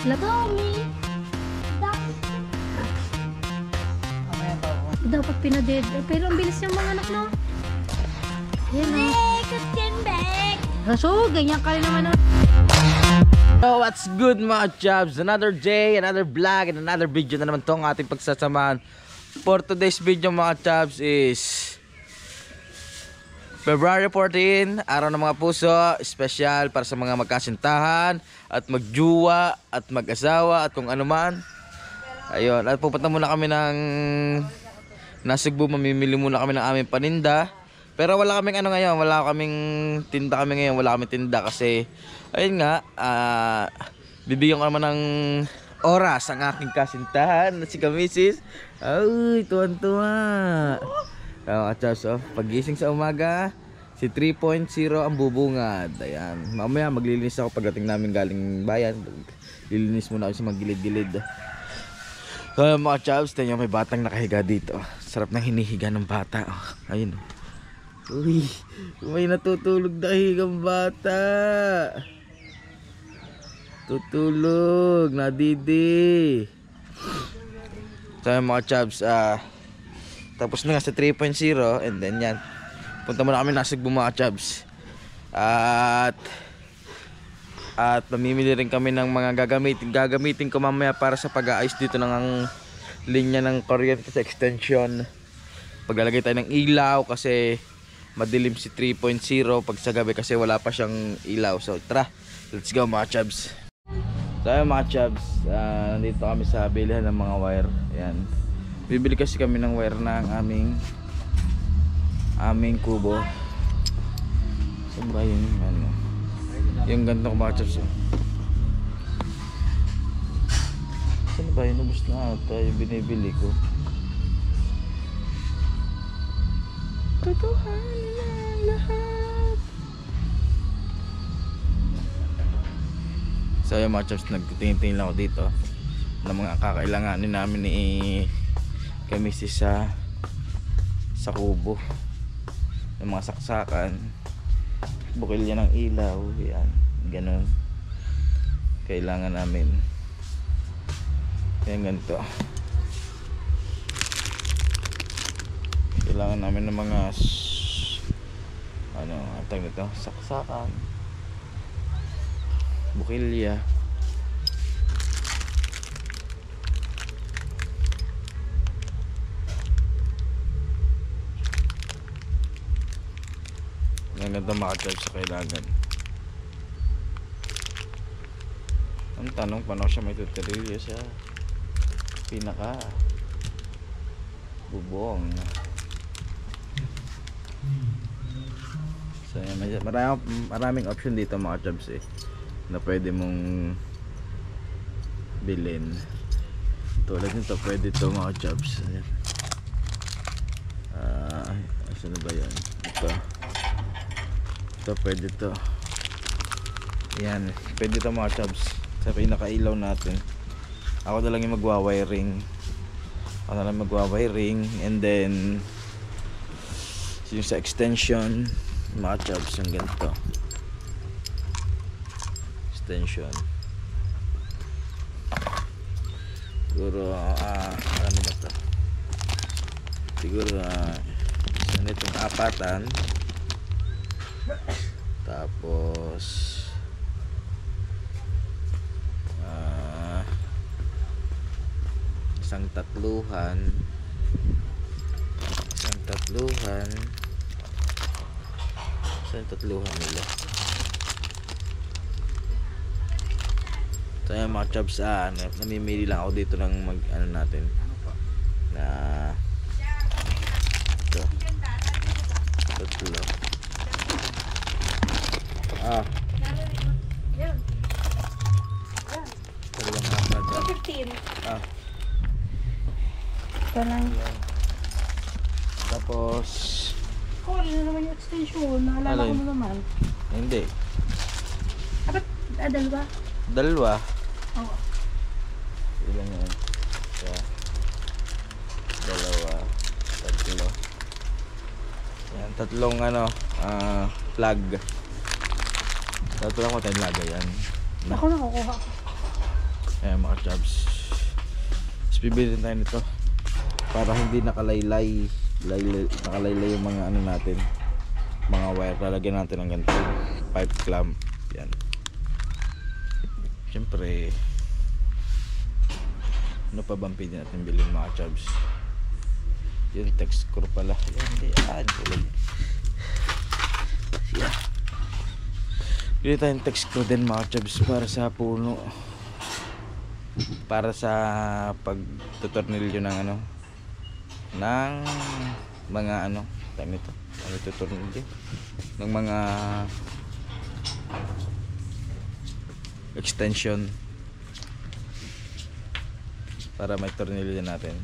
Labaw me. Dapat pinaded. Pero ang bilis yung mga anak, no? Yan, no? So, ganyan ka rin naman, no? So, what's good mga jobs? Another day, another vlog, and another video na naman tong ating pagsasamahan. For today's video mga jobs is February 14, araw ng mga puso, special para sa mga magkasintahan at magjuwa at mag-asawa at kung ano man. Ayun, at pupunta muna kami ng Nasugbu, mamimili muna kami ng aming paninda. Pero wala kaming ano ngayon, wala kaming tinda kami ngayon, wala kaming tinda kasi ayun nga, bibigyan ko naman ng oras ang aking kasintahan na si Kamisis. Ay, tuwan-tuwa. So, pagising sa umaga, si 3.0 ang bubungad. Ayan, mamaya maglilinis ako pagdating namin galing bayan. Lilinis muna ako sa mga gilid-gilid. So mga chavs, tingnan may batang nakahiga dito. Sarap ng hinihiga ng bata. Ayun. Uy, may natutulog na higang bata. Tutulog, nadidi. So mga chavs, tapos na nga sa 3.0 and then yan. Punta muna kami Nasugbu mga chavs. At mamimili rin kami ng mga gagamitin ko mamaya para sa pag-aayos dito ng linya ng kuryente sa extension. Paglalagay tayo ng ilaw kasi madilim si 3.0 pag sa gabi kasi wala pa siyang ilaw. So tara, let's go mga chubs. So ayun mga chubs, nandito kami sa bilihan ng mga wire. Ayan. Bibili kasi kami ng wire ng aming kubo. Saan ba yun? Ano? Yung ganito ko mga chaps. Saan ba yun? Ubus na ata yung binibili ko. Totohanan na lahat. So yung mga chaps, nagtitingin lang ako dito ng mga kakailanganin namin ni Kamisis sa kubo. Yung mga saksakan, bukilya ng ilaw, yan, ganun kailangan namin. Yan, ganito kailangan namin ng mga ano, tawag nito, saksakan, bukilya. Ang ganda makatag sa kailangan. Ang tanong, paano siya may tutorial sa pinaka bubong. So maraming option dito mga jobs na pwede mong bilhin. Tulad nito, pwede ito mga jobs. Saan na ba yan? Ito pwede to. Yan, pwede to mga chubs sa pinakailaw natin. Ako na lang yung magwa-wiring. And then yung sa extension mga chubs, yung ganito extension. Siguro ano ba to? Siguro ganitong apatan. Tapos isang tatluhan nila. So yung mga chubs, namimili lang ako dito ng ano natin na ito, tatlo. Dalawang hanggang 15. Ito lang. Tapos ano naman yung extension? Naalala ko na naman. Hindi. Dalawa? Oo. Ilan yan? Isa, dalawa, tatlo. Yan, tatlong plug. Tatlo lang ko tayong lagay yan. Ako nakukuha ko. Ayan mga chubs. Tapos bibili tayo nito para hindi nakalaylay yung mga ano natin, mga wire. Lalagyan natin ng ganito pipe clamp. Yan. Siyempre, ano pa bang pwede natin bilhin mga chubs? Yung text screw pala. Yan, hindi. Yan. Bili tayong text screw din mga chubs para sa puno. Para sa pagtutornilyo ng ano, ng mga ano, tayo nito. Ano tutornilyo? Ng mga extension para may tornilyo natin.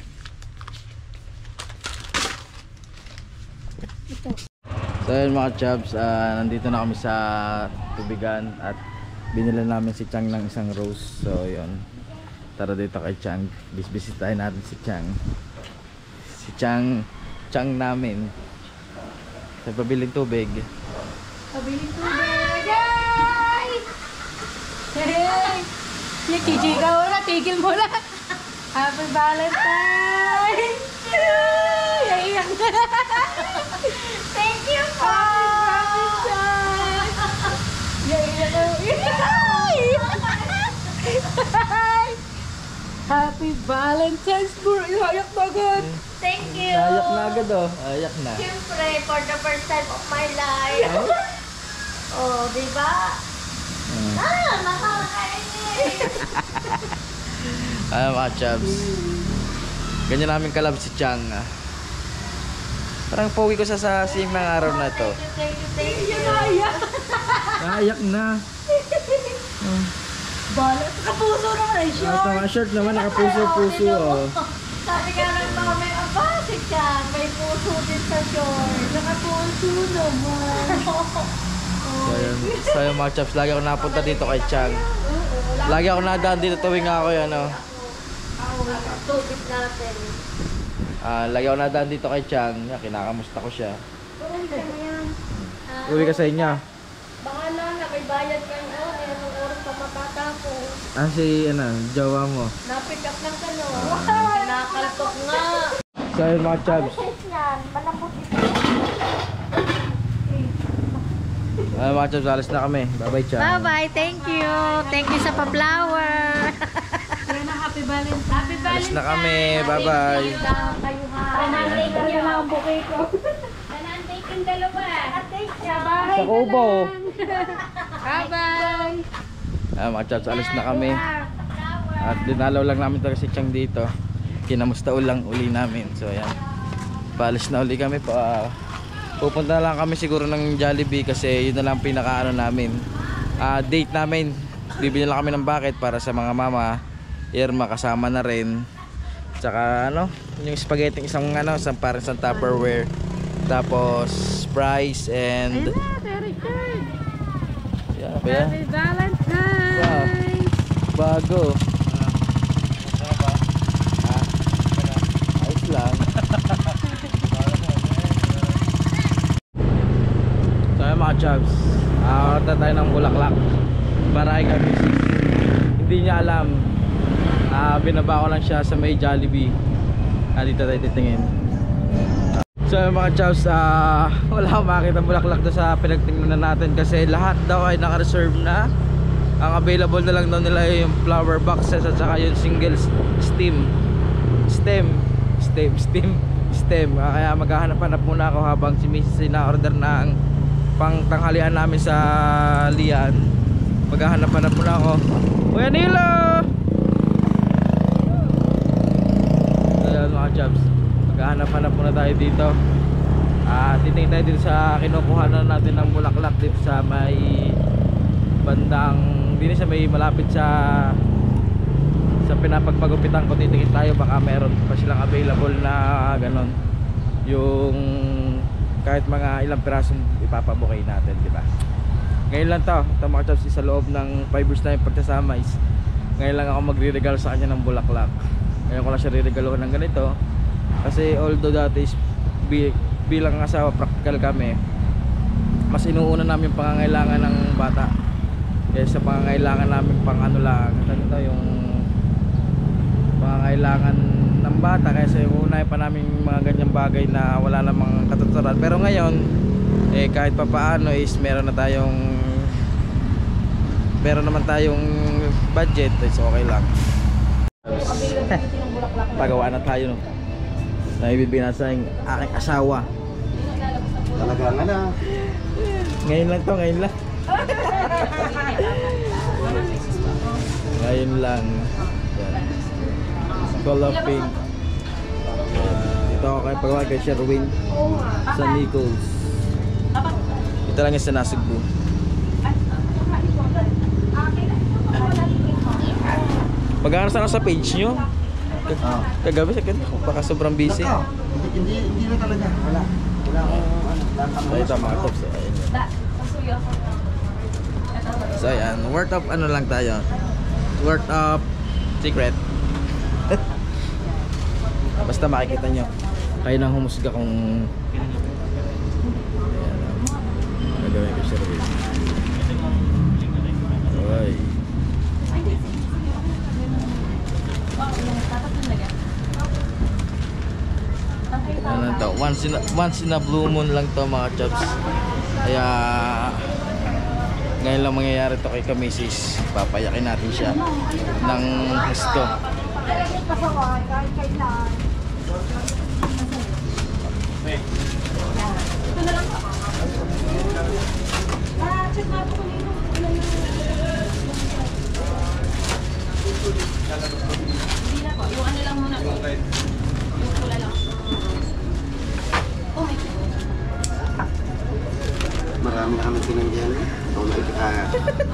So yun mga chubs, nandito na kami sa tubigan at binila namin si Chang ng isang rose. So yun, tara dito kay Chang, bisitahin natin si Chang. Si Chang namin sa pabiling tubig. Pabiling tubig! Yay! Hey! Chichika mo na, tigil mo na. Happy Valentine! Yaiyak na. Thank you po! Happy Valentine's for ihayak na agad. Thank you. Ayak na agad oh. Ayak na. Siyempre, for the first time of my life. Oh, di ba? Nakakainis. Mga chubs, ganyan namin kalab si Chang. Parang pogi ko sa sing ng araw na to. Thank you. Ayak na. Bala, kapuso naman siya. Ito nga shirt naman, nakapuso-puso oh. Sabi ka ng mami, aba, si Chan, may puso din sa short. Nakapuso naman. So yun mga chubs, lagi ako napunta dito kay Chang. Lagi ako nadaan dito tuwing ako yun oh. Tubig natin. Lagi ako nadaan dito kay Chang. Kinakamusta ko siya. Ah, Uwi ka sa inyo. Bahala na, may bayad kayo. Anong oras pa matatapos? Si jowa mo. Napick up ng kano. Nakaltok nga. So yun mga chubs. Yan, malambot ito. Mga chubs, alis na kami. Bye bye Chang. Bye-bye, thank you. Thank you sa pa-flower. Yan ang Happy Valentine's. Happy Alis na kami. Bye bye. Kayo ha. Panantay ko yun ang bukay ko. Panantay kong dalawa. Sa Kubo. Bye-bye. Mga chubs, alis na kami. At dinalaw lang namin talaga si Chang dito. Kinamusta ulang uli namin. So ayan, paalis na uli kami pa. Pupunta na lang kami siguro ng Jollibee kasi yun na lang pinaka namin, date namin. Bibili lang kami ng bucket para sa mga mama. Irma kasama na rin. Tsaka yung spaghetti isang parang isang Tupperware. Tapos fries and Happy Valentine's. Bago. Ayos lang. So yun mga chubs, order tayo ng bulaklak para kay Misis. Hindi niya alam, binaba ko lang siya sa may Jollibee. Dito tayo titingin. So yun mga chubs, wala akong makita bulaklak doon sa pinagtingnan natin kasi lahat daw ay naka-reserve na. Ang available na lang daw nila yung flower boxes at saka yung single stem. Kaya maghahanap-hanap muna ako habang si Mrs. na-order ng pang tanghalian namin sa Lian. Maghahanap-hanap muna ako. Kuya Nilo! Ayan mga chubs, maghahanap-hanap muna tayo dito. Titingin tayo dito sa kinukuhanan natin ng bulaklak dito sa may bandang, hindi sa may malapit sa pinapagpagupitan ko. Titingin tayo, baka meron pa silang available na ganon, yung kahit mga ilang pirasong ipapabukay natin, di ba? Ngayon lang to mga chubs, sa loob ng 5 years na yung pagsasama is ngayon lang ako magre-regalo sa kanya ng bulaklak. Ngayon ko lang siya re-regalo ng ganito kasi although dati is bilang asawa practical kami, mas inuuna namin yung pangangailangan ng bata kaysa pangangailangan namin pang lang yung pangangailangan ng bata, kasi unay pa namin mga ganyang bagay na wala namang katuturan. Pero ngayon kahit pa paano is meron naman tayong budget, so okay lang. Pagawa na tayo, no? Na ibibigay sa aking asawa. Talaga nga na. Ngayon lang to, ngayon lang. Ngayon lang. Yan. Call of Pink. Dito ako kay pagawa kay Sherwin sa Nichols. Ito lang yung sa Nasugbu. Mag-aaras ako sa page nyo. Kagabi sa kanila, baka sobrang busy. Hindi na talaga. Wala akong So ito mga tops. So ayan, worth of ano lang tayo. Worth of secret. Basta makikita nyo, kayo nang humusga kung ayan, gagawin ko siya rin. Oy. Ano to? Once in a blue moon lang to mga chops. Kaya ngayon lang mangyayari to kay Kamisis. Papayakin natin siya ng gusto. Yung ano lang muna po. Yung pula lang. Oh my God. marami na kami tinanggihan.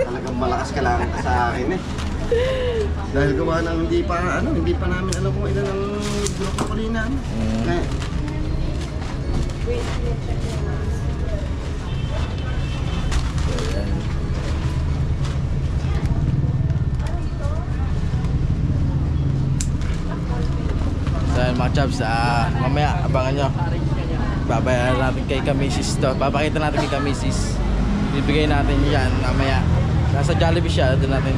Talagang malakas ka lang sa akin eh. Dahil gawa ng hindi pa namin alam kung ilan ang bulok na kulina. Kaya So yun mga chubs, mamaya abangan nyo. Babayaran natin kay Kamisis to. Papakita natin kay Kamisis. Bibigay natin yan mamaya. Nasa Jollibee siya, doon natin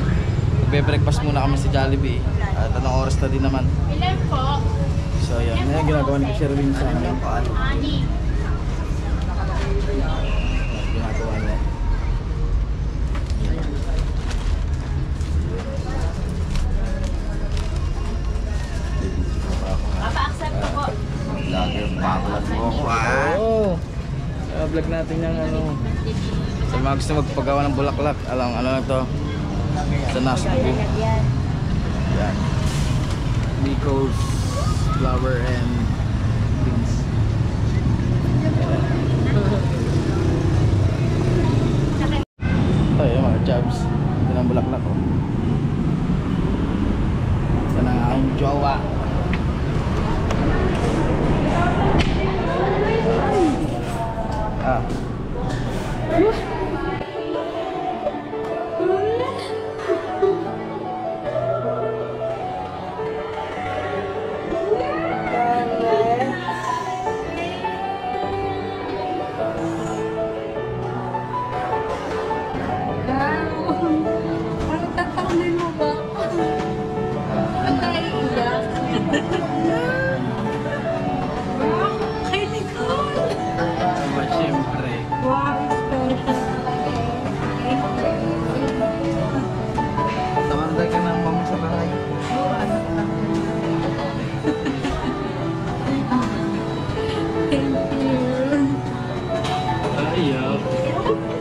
magbe-breakfast muna kami sa Jollibee. At anong oras na din naman. Ilan po? So yan, ngayon ginagawa ni Sherwin sa amin. Ani. Ginagawa niya. Papa-accept ko po. lagi papalat mo ako ha. Oo. Vlog natin yung ano. Sa mga gusto magpagawa ng bulaklak, ano lang to. Sa Nasugbu. Yan. Nichols Flower and Things. Ito yung mga jobs. Ito ng bulaklak ko. Ito na ang jowa. Ah. Tatakmin mo ba? Ang naiiyak. Kay Nicole. Diba siyempre. Wow, special. Tawarday ka ng mama sa bahay. Thank you. Ayaw.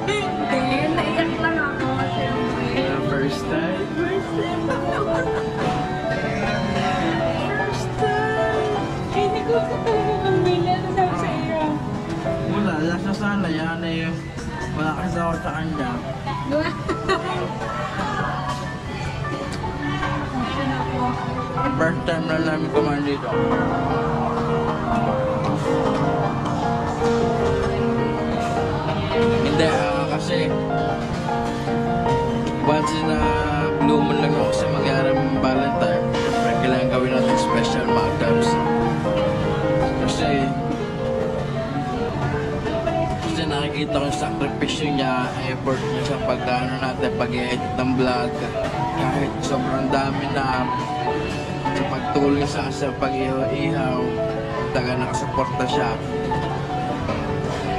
Hindi, naiyak lang ako. Siyempre. First time. Hindi ko sa talaga ng bilan. Sabi sa iyo. Wala, lasa sana yan eh. Wala kasi ako sa kanya. First time na namin kumain dito. Hindi, kasi once na blue moon lang ako sa mag-aaram Valentine. Siyempre, kailangan gawin natin special mga tabs. Kasi nakikita ko yung sakripisyo niya, effort niya sa pag-ano natin, pag-edit ng vlog. Kahit sobrang dami na pagtuloy sa pag-ihaw, taga nakasuporta siya.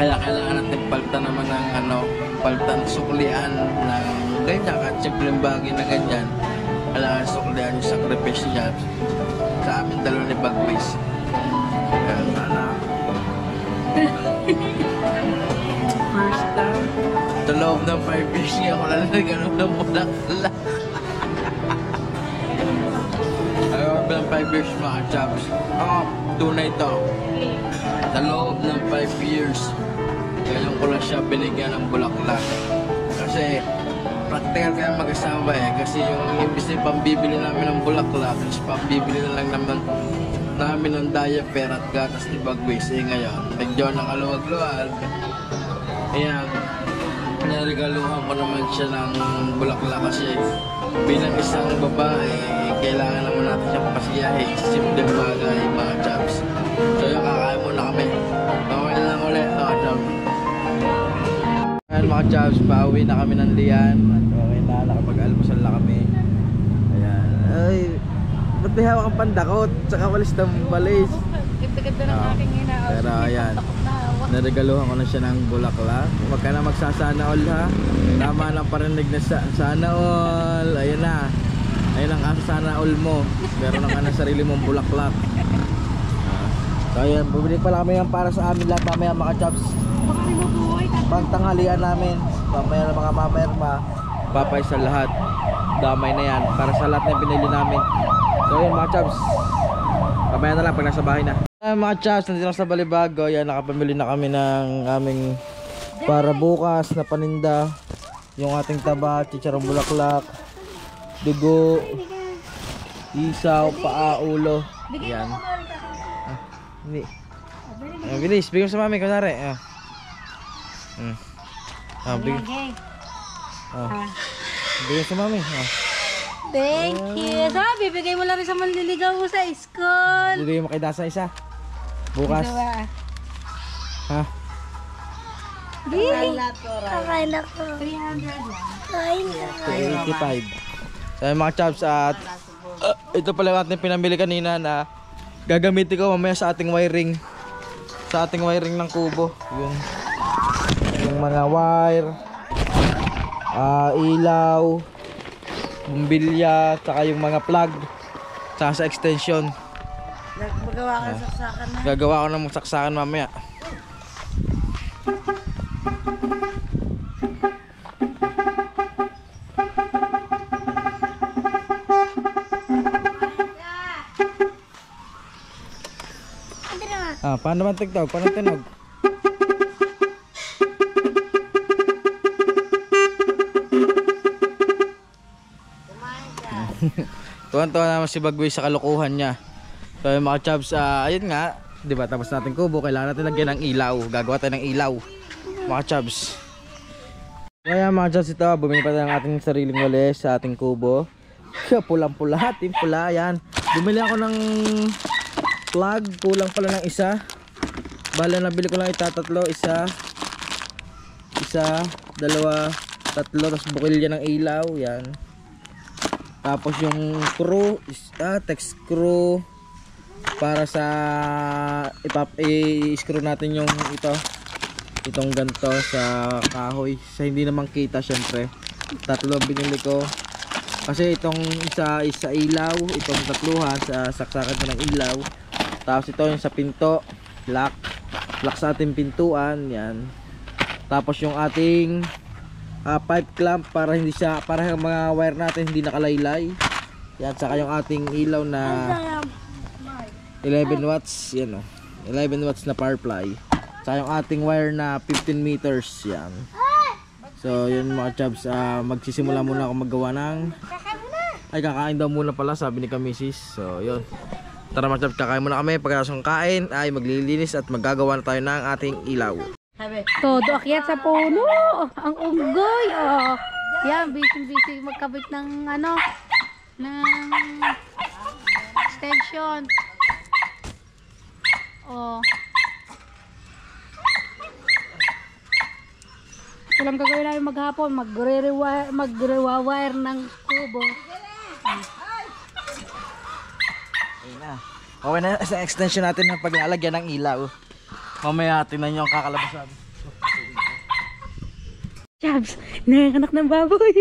Kaya kailangan natin palitan naman ng palitan suklian ng ganyan, at simpleng bagay na ganyan. Kailangan suklian yung sakripisyo niya sa amin dalawa ni Bagwis. Kaya sana first time sa loob ng 5 years niya ako lang nagano'n ng bulak-bulak. Ayaw bilang 5 years mga chaps. Tunay to. Sa loob ng 5 years, ngayon ko lang siya binigyan ng bulaklak. Kasi practical kaya mag-asawa kasi yung imbis na pambibili namin ng bulaklak, is pambibili na lang namin ng diaper at gatas ni Bagwis. Ngayon, medyo nakaluwag-luwag. Ayan, naregaluhan ko naman siya ng bulaklak kasi bilang isang babae, kailangan naman natin siyang pasiyahin sa simpleng bagay, mga chaps. So yung kakain muna kami. Okay na lang ulit, mga chaps. Ayan mga chaps, pauwi na kami ng Lian. Okay na, nakapag-almusal na kami. Ayan, ay, ba't may hawak ang pandakot? Tsaka walis ng balis. Ganda ng aking hinaos. Pero ayan, naregaluhan ko na siya ng bulaklak. Huwag ka na magsasana all ha. Tama ng parinig na sana all. Ayan na. Ayan ang sana all mo. Meron ka na sarili mong bulaklak. So ayan, bumili pala kami yan para sa amin lahat mamaya mga chaps. Pagtanghalian namin. Mamaya ng mga mamerma. Papay sa lahat. Damay na yan. Para sa lahat na binili namin. So ayan mga chaps. Mamaya na lang pag nasa bahay na. Mga chaps, nandito na sa Balibago. Yan, nakapamili na kami ng aming para bukas na paninda. Yung ating taba, chicharong bulaklak, dugo, isaw, paa, ulo. Yan. Hindi. Bilis, bigyan mo sa mami, kunwari. Bigyan. Bigyan sa mami. Thank you. So, bibigay mo lang rin sa manliligaw mo sa school. Bigay mo kay Dasa isa. Bukas. Ha? Kakain ako. 85. So mga chaps, at ito pala yung ating pinamili kanina na gagamitin ko mamaya sa ating wiring. Sa ating wiring ng kubo. Yung mga wire, ilaw, bumbilya, saka yung mga plug, saka sa extension. Magawa ka saksakan na. Gagawa ko ng saksakan mamaya. Paano naman tigtog? Paano tinog? Tuwan-tuwa naman si Bagwis sa kalukuhan niya. So yung mga chaps, ayun nga, di ba, tapos natin kubo, kailangan natin lagyan ng ilaw. Gagawa tayo ng ilaw, mga chaps. Kaya mga chaps, ito, bumili pa tayo ng ating sariling walis sa ating kubo. Pulang-pula, ating pula, yan. Bumili ako ng plug, kulang pala ng isa. Bala, nabili ko lang tatlo, isa, dalawa, tatlo, tapos bukilya ng ilaw, yan. Tapos yung screw, text screw para sa i-screw natin yung itong ganito sa kahoy, sa hindi naman kita syempre. Tatlo binili ko kasi itong isa ilaw, itong tatluhan sa saksakan ko ng ilaw. Tapos ito yung sa pinto, lock sa ating pintuan, yan. Tapos yung ating pipe clamp para hindi siya, para yung mga wire natin hindi nakalaylay. Yan, saka yung ating ilaw na 11 watts, yan 11 watts na power ply. Saka yung ating wire na 15 meters, yan. So yun mga chaps, magsisimula muna ako maggawa ng kakain daw muna pala, sabi ni Kamisis. So yun, tara mga chaps, kakain muna kami. Pagkatapos ng kain ay maglilinis at maggagawa na tayo ng ating ilaw. Todo akyat sa puno. Ang unggoy. Oh. Yan, busy magkabit ng ng extension. Oh. Ito lang gagawin namin maghapon. Magre-wire ng kubo. Okay na. Okay na sa extension natin ng paglalagyan ng ilaw. Mamaya tingnan nyo ang kakalabasan. Chabs, nanganak ng baboy.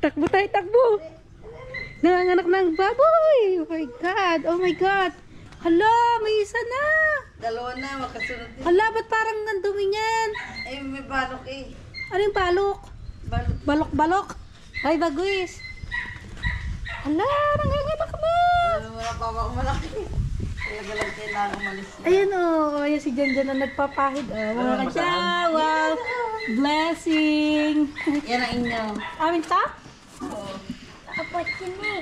Takbo tayo, takbo. Nanganak ng baboy. Oh my God, oh my God. Hala, may isa na. Dalawa na, makasunod din. Hala, ba't parang ang dumi niyan? Eh, may balok eh. Ano yung balok? Balok. Balok-balok. Ay, bagwis. Hala, nanganganak na. Alam mo na, papa ko malaki. Talaga lang kailangan umalis. Ayan o, ayan si Janjan na nagpapahid. Mga kadya, wow. Blessing. Yan ang inyo. Amin ta? Oo. Kapag kini.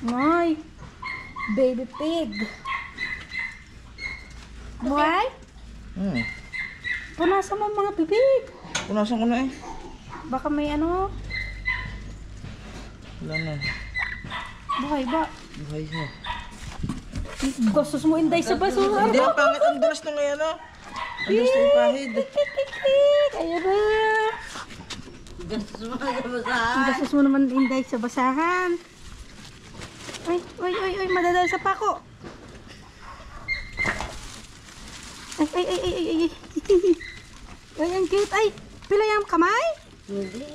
Ay, baby pig. Buhay? Punasan mo ang mga bibig. Punasan ko na eh. Baka may ano. Wala na. Buhay ba? Buhay siya. Gustos mo inday sa basura. Hindi, ang pangit. Ang dulas na ngayon ah. Ang dulas na ipahid. Ayan na. Gastos mo na sa basahan. Gustos mo naman inday sa basahan. Ay, madadal sa pako. Ay. Ay, ang cute. Ay, pila yung kamay? Hindi.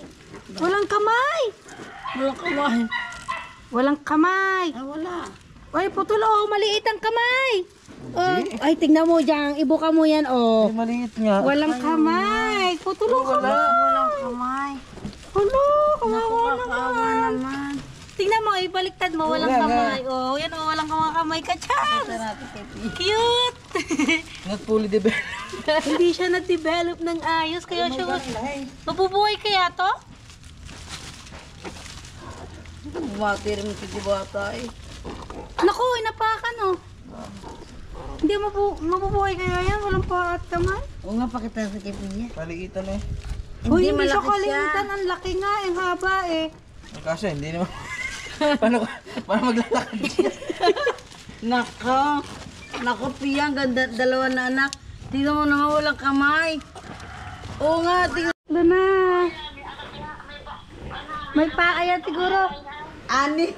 Walang kamay. Walang kamay. Walang kamay. Ah, wala. Ay, putol, oh, maliit ang kamay. Oh, ay, tingnan mo dyan. Ibuka mo yan, oh. Ay, maliit nga. Walang kamay. Putol, oh, kamay. Walang kamay. Hala, kawawa Nakakaawa naman. naman. Tingnan mo, ibaliktad mo. Walang Wala kamay. Oh, yan, oh, walang kamay ka, Chab. Sarap kay Pi. Cute. Not fully developed. Hindi siya na-develop ng ayos. Kaya siya, mabubuhay kaya to? Bumatir mo si bata eh. Naku, inapakan, oh. Hindi mabubuhay kaya yan. Walang pa at kamay. Oo nga, pakita sa kay Pi. Maliitan eh. Uy, hindi malaki siya kalimutan. Ang laki nga, ang haba eh. Kaso hindi naman. Paano maglalakad siya? Nako. Nako, Pia. Ang ganda. Dalawa na anak. Tingnan mo naman walang kamay. Oo nga, tingnan. Ito na. May paa yan siguro. Anim.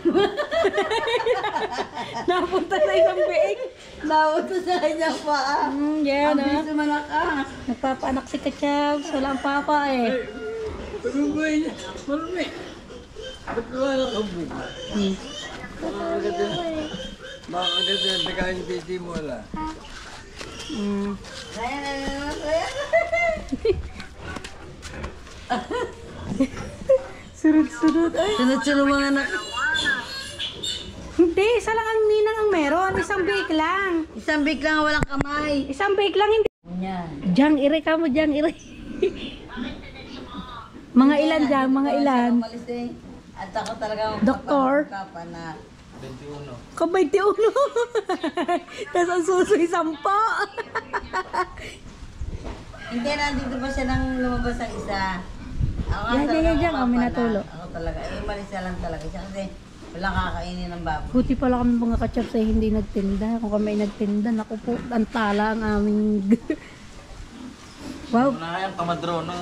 Napunta sa isang biig. Napunta sa kanyang paa. Yan, Ang bilis naman ka. Nagpapaanak si Kachabs. Wala ang papa eh. Paruboy niya. Marumi. Ba't wala ka ba? Makaganda. Nagkain titi mo wala. Sunod-sunod. Ay, Sunod-sunod mga anak. hindi, isa lang ang ninang ang meron. Isang biig lang. Isang big lang walang kamay. Isang biig lang hindi. Yan. Jang ire ka mo, jang ire. Mga ilan dyan, mga ilan. Umalis eh. At ako talaga Doktor? na. Kabay ti ulo. Tapos ang susoy sampa. Hindi, nandito pa siya nang lumabas ang isa. Ako nga Yan, talaga yan, yan, kami mapapala. natulo. Ako talaga. Eh, umalis na lang talaga siya kasi walang kakainin ng baboy. Buti pala kami mga Kachabs ay hindi nagtinda. Kung kami ay nagtinda, naku po, ang tala ang aming... Wow, Una nga yung kamadrono.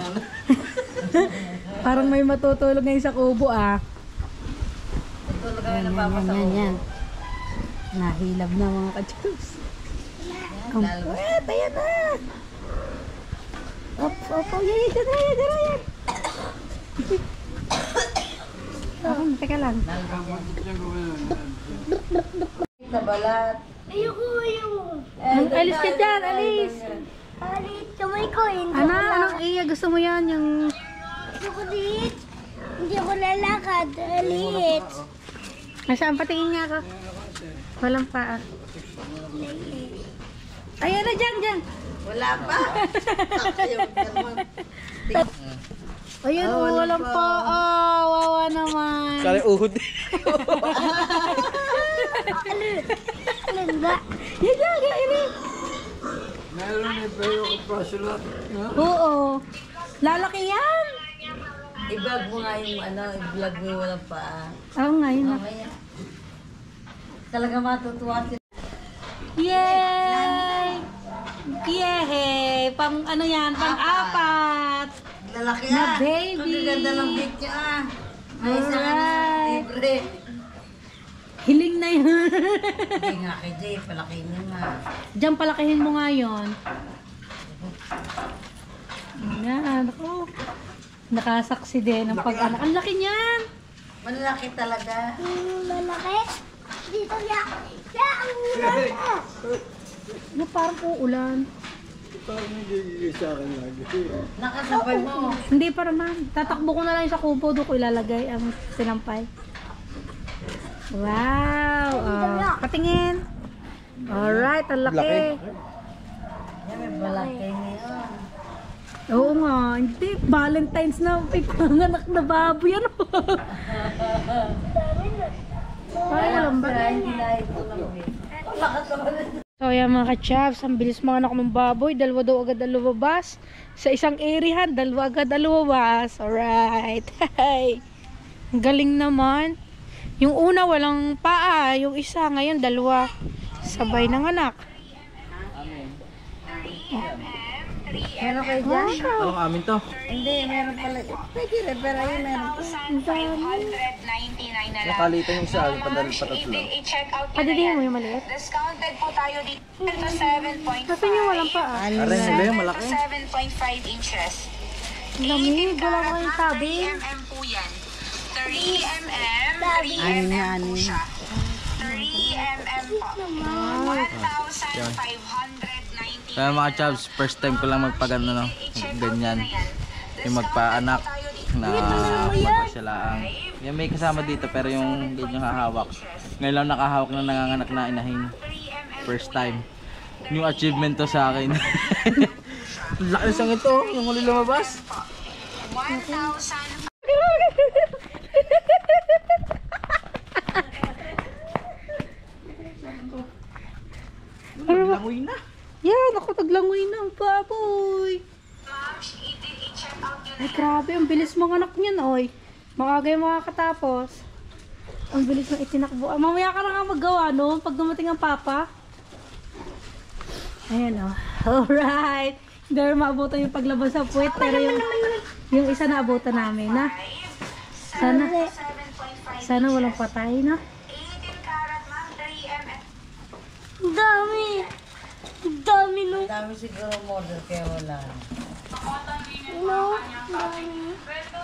parang may matutulog ngayon sa kubo ah. Tutulog kami ng Yan, papa sa yan, ulo. yan. Nahilab na mga Kachabs. Ang lalabas. puwet, ayan na. Opo, yan, yan. Teka lang. Sa balat. Ayoko. Alis ka dyan, alis. Alit, kamay ko. Hindi Ano, anong iya? Gusto mo yan? Yung... ako dit. Hindi ako lalakad. Alit. Nasaan? Patingin nga ako. Walang paa. Ayan na, dyan. Wala pa. Ayaw ka naman. Ayun, Oh, walang walang paa. Wawa naman. Kali uhod. Alin ba? Yan, ini. Meron eh, pero kapasulat. Oo. Lalaki yan. I-vlog mo nga yung i-vlog mo yung walang paa. Oo nga, yun na. Mamaya. Talaga matutuwa sila. Yay! Yay! Pang ano yan? Pang-apat. Lalaki Na ah. baby. Ang ganda ng picture ah. May isa ka na. Alright. Libre. na yun. Hindi nga kay Jay, palaki niya nga. Diyan palakihin mo nga yun. Yan, ako. Nakasaksi din ang pag-anak. Ang laki niyan. Malaki talaga. Malaki. Dito ya. Ya, ang ulan mo. Ano, parang uulan. Nakasabay mo. Hindi pa naman. Tatakbo ko na lang sa kubo. Doon ko ilalagay ang sinampay. Wow. Patingin. Alright, ang laki. Yan, may malaki niya. Oo nga. Hindi. Valentine's na. May panganak na baboy. Ano? Parang alam ba? Hindi na ito lang eh. Lakas naman. So yan mga ka-chavs, ang bilis mga anak ng baboy, dalawa daw agad ang lumabas. Sa isang erihan, dalawa agad ang lumabas. Alright. Ang galing naman. Yung una walang paa, yung isa ngayon dalawa. Sabay ng anak. Meron kayo dyan? Ano amin to? Hindi, meron pala. Pwede rin, pero ayun meron pa. 599 na lang. Nakalitan yung isa, yung patatlo. I-check out nyo na Padidihin yan. mo yung maliit. Discounted po tayo dito to 7.5. Kasi yung walang paa. Aray, nila yung malaki. 7.5 inches. Lamig, wala ko yung sabi. 3 mm po yan. 3 mm, 3 mm po siya. 3 mm po. 1,590. Kaya mga chavs, first time ko lang magpagano no, ganyan. Yung magpaanak na magpasyalaan. Yung may kasama dito pero yung ganyan hahawak. Ngayon lang nakahawak ng nanganganak na inahin. First time. New achievement to sa akin. Laki sang ito, yung huli lumabas. 1,000. Langoy na. Yan, ako taglangoy na ang baboy. Ay grabe, ang bilis mga anak niyan oy. Maaga yung makakatapos. Ang bilis ng itinakbo. Ah, mamaya ka na nga maggawa no, pag dumating ang papa. Ayan o. Alright. Hindi rin maabutan yung paglabas sa puwet. Pero yung isa naabutan namin na. Sana walang patay na. 18 karat ma'am, 3 mm. Ang dami. Ang dami no. Dami siguro model kaya wala. No. 12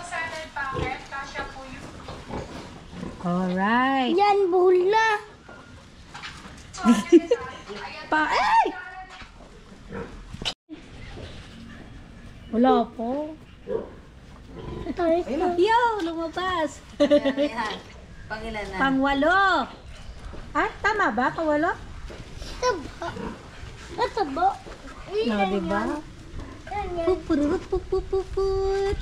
saddle packet, kasya po yun. Alright. Yan, buhol na. Ay! Wala po. Tarik na. Yo, lumabas. Yan. Pangilan na. Pangwalo. Ah, tama ba? Pangwalo? Taba. Taba. No, diba? Yan, yan. Pupurut, pupupuput.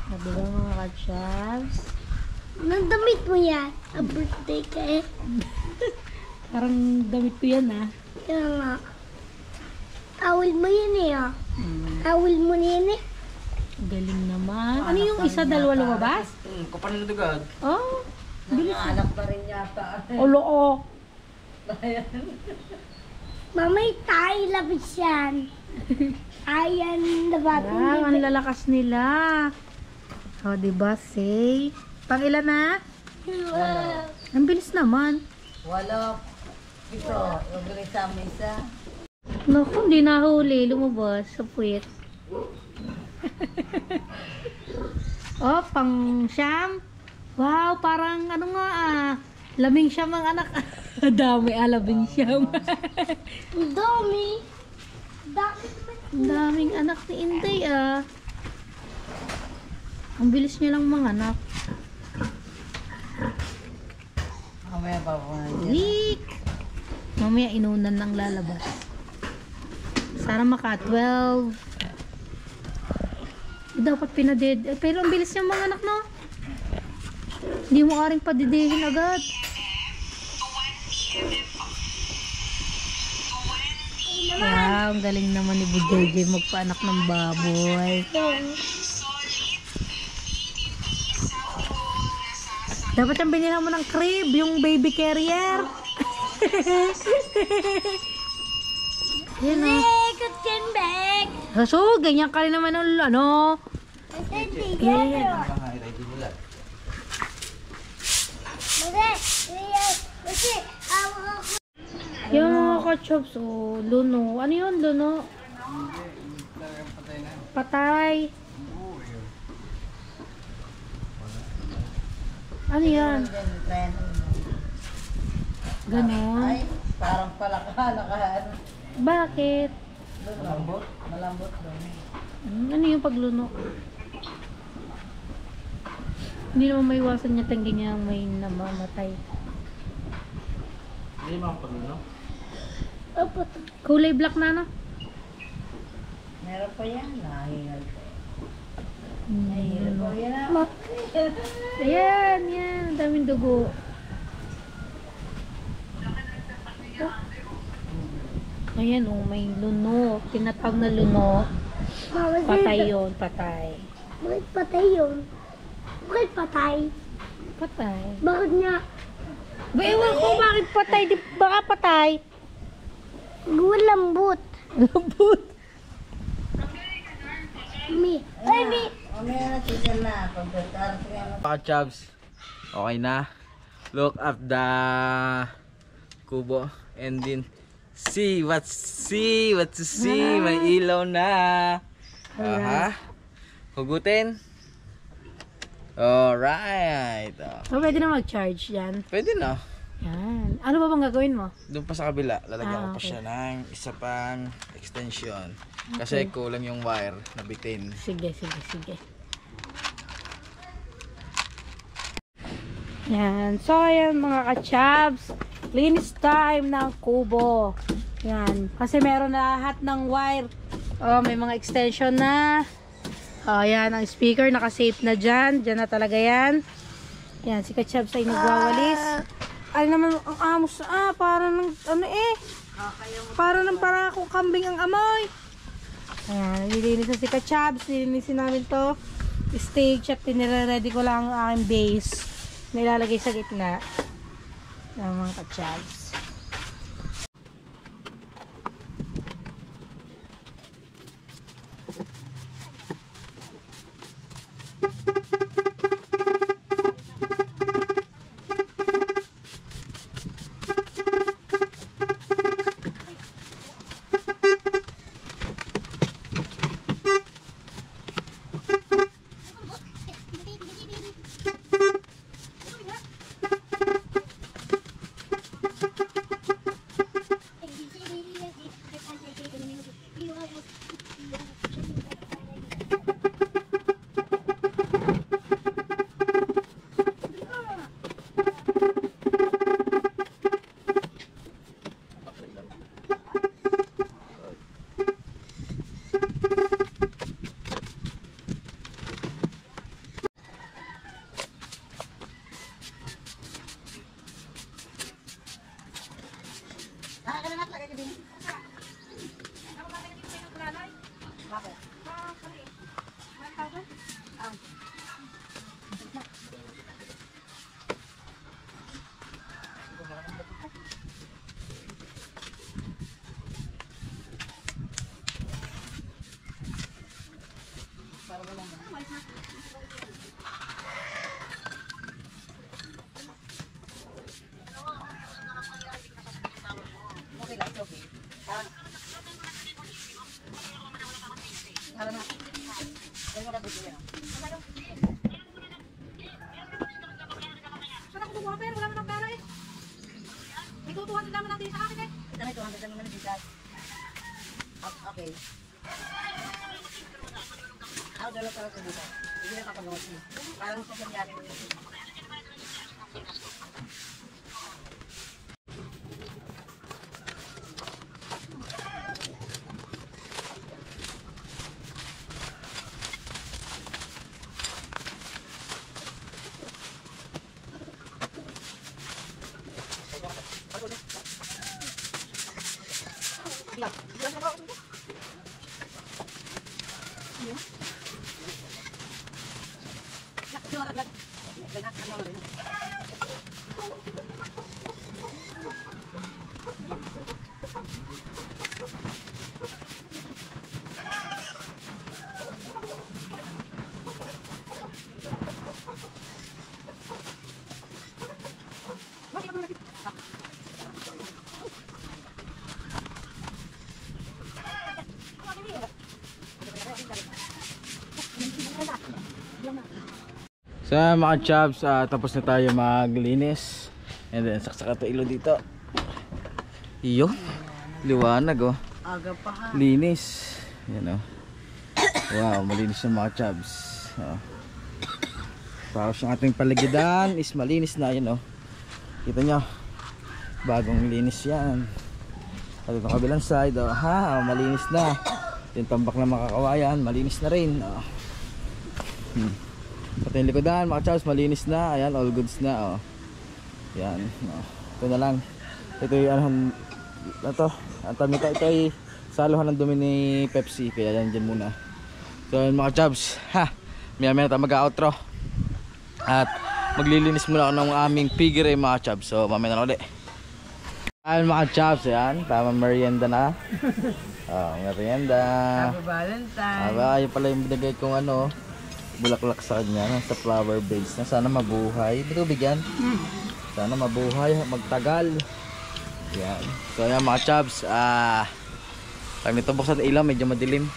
No, diba mga ka-chavs? Nandamit mo yan. A birthday ka eh. Parang damit ko yan ah. Kaya nga. Awil mo yun eh ah. Awil mo yun eh. Galing naman. Ano yung isa, dalawa lumabas? Kapanin na dugad. Oh, Mga anak pa rin yata. olo oh. Mamay tayo labis yan. Ayan, nabati. Wow, ang lalakas nila. Oh, diba, say? Pangilan na? Ang bilis naman. Wala. Ito, yung sa isa. Naku, hindi nahuli. Lumabas sa puwet. Oh, pang siyam. Wow, parang ano nga ah. Laming siyam ang anak. Dami labing siyam. Ang dami. Dami. Ang daming anak ni Inday ah. Ang bilis niya lang manganak. Mamaya pa po na dyan. Week. Mamaya inunan lang lalabas. Sana maka 12. Dapat pinaded. Pero ang bilis niyang mga anak, no? Hindi mo aring padidihin agad. Wow, ang galing naman ni Budjay magpaanak ng baboy. Dapat yung binila mo ng crib, yung baby carrier. Yan o. Good can back. So, ganyan ka rin naman ng ano. Together. Ready nila. Mare, Kasi, hawak ako. Yung mga kachops, oh, luno. Ano yun, luno? Patay. Ano yan? Ganon. Ay, parang palaka. Bakit? Malambot doon. Ano yung pagluno? Hindi naman maiwasan niya tanggi niya may namamatay. Hindi mo pagluno. Opo. Kulay black na, no? Meron pa yan. Nahingal pa. Luno. Yan na. Ayan, yan. Ang daming dugo. Ayan, oh, may luno. Tinatawag na luno. Mama, Patay yun, patay. Bakit patay yun? Bakit patay? Patay. Bakit nga? Ba, ewan ko bakit patay. Di, baka patay. Lambot. Lambot. Mi. Ay, mi. Mamaya na, tisan na. Pagkatarating ano. Mga chubs, okay na. Look up the kubo and then see what to see. May ilaw na. Aha. Hugutin. Alright. So, pwede na mag-charge yan. Pwede na. Yan. Ano ba bang gagawin mo? Doon pa sa kabila, lalagyan ko pa Okay. siya ng isa pang extension. Kasi kulang yung wire na bitin. Sige. Yan. So, ayan mga ka-chabs. Linis time ng kubo. Yan. Kasi meron na lahat ng wire. Oh, may mga extension na. Oh, yan. Ang speaker naka-safe na dyan. Dyan na talaga yan. Yan. Si ka-chabs ay nagwawalis. Ay naman, ang amos. Para ng, ano eh. Para ng parako kambing ang amoy. Ayan. Nililinis na si ka-chabs. Nilinisin namin to. Stage at tinire-ready ko lang ang aking base. Nilalagay sa gitna ng mga ka-chabs. Okay. Ako dala talaga dito. Hindi na kapagawas mo. Parang sa sangyari mo dito. So mga chubs, tapos na tayo maglinis. And then saksak ito ilo dito. Iyo, liwanag oh. Aga pa ha. Linis. Yan oh. Wow, malinis yung mga chubs. Oh. Tapos yung ating paligidan is malinis na yun oh. Kita nyo, bagong linis yan. At itong kabilang side oh, malinis na. Yung tambak na makakawayan, malinis na rin oh. Pati yung likodan mga chows, malinis na. Ayan, all goods na oh. Yan oh. Ito na lang. Ito yung ito ay saluhan ng dumi ni Pepsi. Kaya yan dyan muna. So yun mga chows, maya na tayo mag-outro. At maglilinis muna ako ng aming piggery mga chows. So mamaya na ulit. Ayan mga chows, ayan, tama merienda na. Merienda. Happy Valentine. Yun pala yung binigay kong bulaklak sa kanya, sa flower base na sana mabuhay. Ito bigyan. Sana mabuhay, magtagal. Yan. So yan mga chubs, pag nito buksan ilaw, medyo madilim.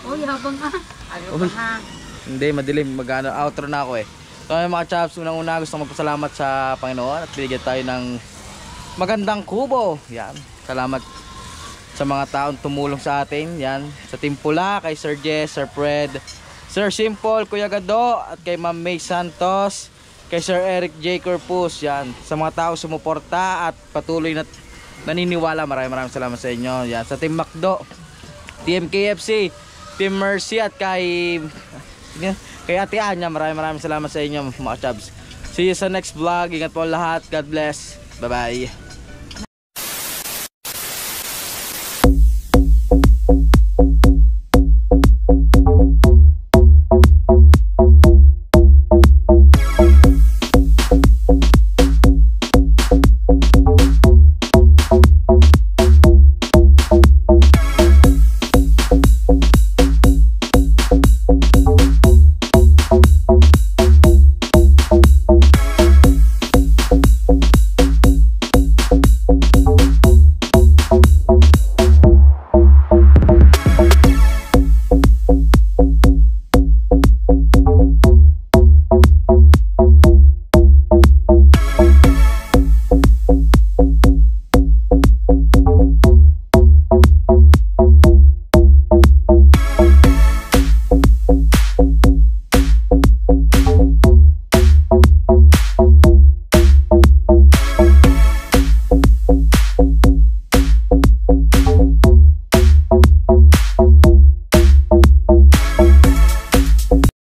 Uy, habang Aga pa ha. Hindi, madilim. Outro na ako eh. So yan mga chubs, unang-una gusto magpasalamat sa Panginoon at binigyan tayo ng magandang kubo. Yan. Salamat sa mga taong tumulong sa atin. Yan. Sa Team Pula, kay Sir Jess, Sir Fred, Sir Simple, Kuya Gado, at kay Ma'am May Santos, kay Sir Eric J. Corpus, yan. Sa mga tao sumuporta at patuloy na naniniwala, maraming salamat sa inyo. Yan. Sa Team Macdo, Team KFC, Team Mercy, at kay Ate Anya, maraming salamat sa inyo mga chubs. See you sa next vlog. Ingat po lahat. God bless. Bye bye.